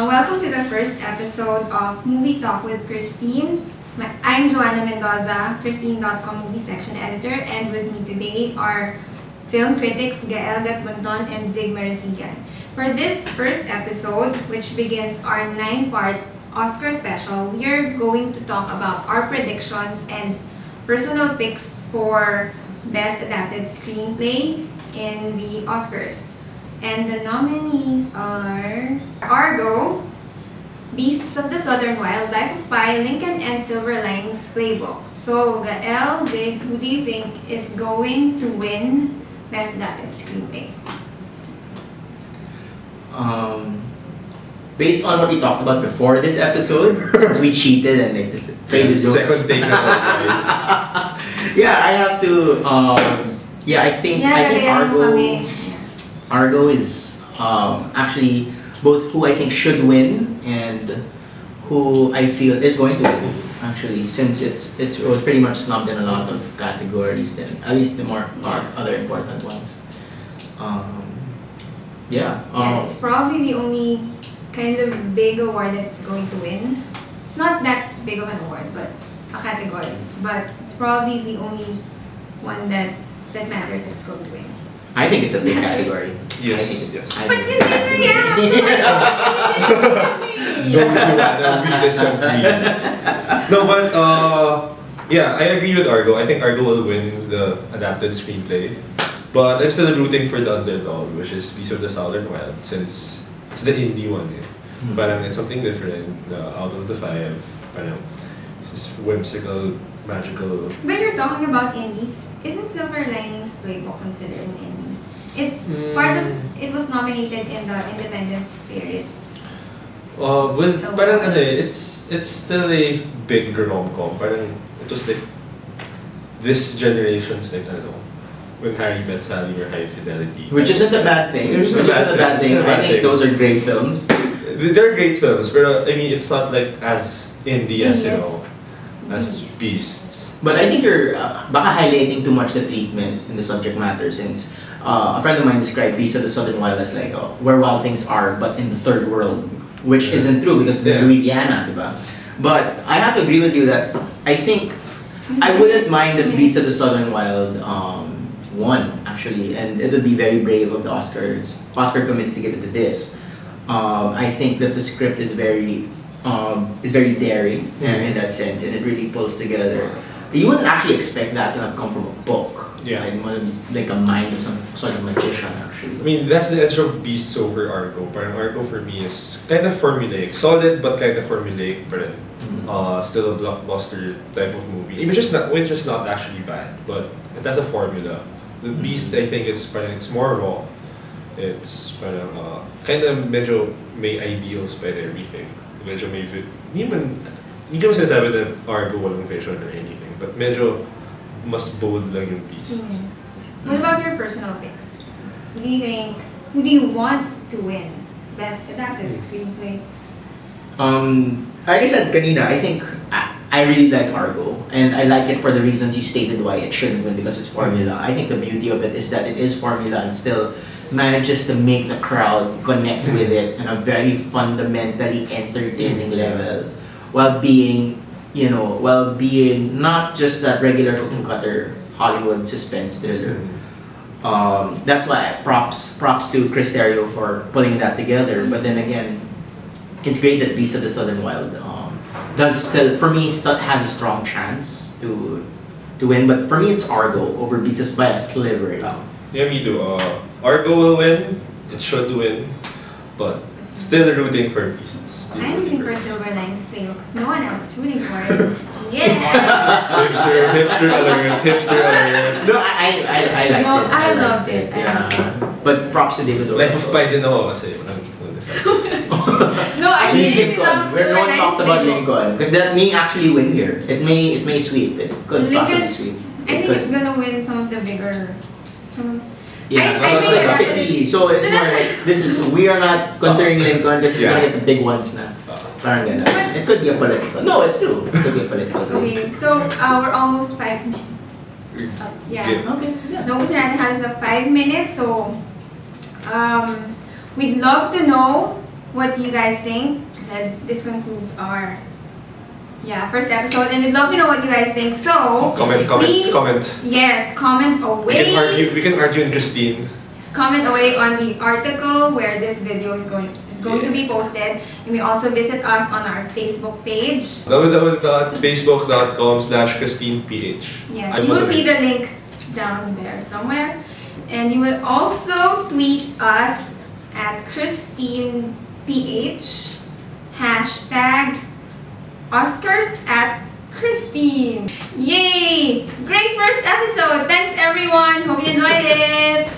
Welcome to the first episode of Movie Talk with Kristn. I'm Joanna Mendoza, Kristn.com movie section editor, and with me today are film critics Gael Gatbunton and Zig Marasigan. For this first episode, which begins our 9-part Oscar special, we are going to talk about our predictions and personal picks for Best Adapted Screenplay in the Oscars. And the nominees are Argo, Beasts of the Southern Wild, Life of Pi, Lincoln, and Silver Linings Playbook. So, Gael, Zig, who do you think is going to win Best Adapted Screenplay? Based on what we talked about before this episode, since we cheated and like this played the jokes. Second take na guys. Yeah, I have to. I think Argo is actually both who I think should win and who I feel is going to win. Actually, since it was pretty much snubbed in a lot of categories, then at least the more other important ones. It's probably the only kind of big award that's going to win. It's not that big of an award, but a category. But it's probably the only one that matters that's going to win. I think it's a big category. Yes. But you didn't react! No, Joanna, we disagree. No, but I agree with Argo. I think Argo will win the adapted screenplay. But I'm still rooting for the underdog, which is Beasts of the Southern Wild, since it's the indie one. Parang it's something different out of the five. Parang just whimsical, magical. When you're talking about indies, isn't Silver Linings Playbook considered an indie? It's part of. It was nominated in the Independence period. It's still a big rom-com. Parang it was like this generation's like when Harry Met Sally or High Fidelity. Which isn't a bad thing. I think those are great films. They're great films, but I mean, it's not like as indie as as Beasts. But I think you're baka highlighting too much the treatment in the subject matter, since a friend of mine described Beasts of the Southern Wild as like where wild things are, but in the third world, which isn't true because it's Louisiana, diba? But I have to agree with you that I think I wouldn't mind if Beasts of the Southern Wild won, actually, and it would be very brave of the Oscar committee to give it to this. I think that the script is very daring in that sense, and it really pulls together. You wouldn't actually expect that to have come from a book. Yeah. Like a mind of some sort of magician, actually. I mean, that's the edge of Beasts over Argo. Parang Argo for me is kind of formulaic. Solid, but kind of formulaic. But still a blockbuster type of movie. Which is not actually bad, but it has a formula. The Beast, I think it's more raw. It's parang kind of medyo may ideals pa everything. Medyo may hindi ko masasabi na Argo walang vision or anything, but medyo mas bold lang yung Beast. What about your personal picks? Who do you want to win Best Adapted Screenplay? Like I said kanina, I think I really like Argo, and I like it for the reasons you stated why it shouldn't win, because it's formula. I think the beauty of it is that it is formula and still manages to make the crowd connect with it on a very fundamentally entertaining level, while being not just that regular cookie cutter Hollywood suspense thriller. That's why props to Chris for pulling that together. But then again, it's great that Beasts of the Southern Wild still has a strong chance to win. But for me, it's Argo over Beasts by a sliver. Yeah, me too. Argo will win. It should win, but still rooting for Beasts. I'm rooting for Silver Linings Playbook because no one else is rooting for it. Yeah. hipster alert. No, I liked it. I loved it. Yeah. But props to David. Life of Pi din ako kasi. No, actually Lincoln. We're not talked about Lincoln because that may actually win here. It may sweep. It could possibly sweep. I think it's gonna win some of the bigger. Yeah, so it's like a pity. So it's more like we are not considering Lincoln. This is gonna get the big ones na. Parang ganun. It could be a political. No, it's true. It could be a political. Okay, so we're almost 5 minutes. Yeah. Okay. Yeah. Naubos na natin halos na 5 minutes. So we'd love to know what you guys think. And this concludes our first episode, and we'd love to know what you guys think. So comment. Yes, comment away. We can argue in Kristn. Comment away on the article where this video is going to be posted. You may also visit us on our Facebook page. www.facebook.com/kristnph. Yes, you will see the link down there somewhere. And you will also tweet us at kristnph, #Oscars@Kristn. Yay! Great first episode! Thanks everyone! Hope you enjoyed it!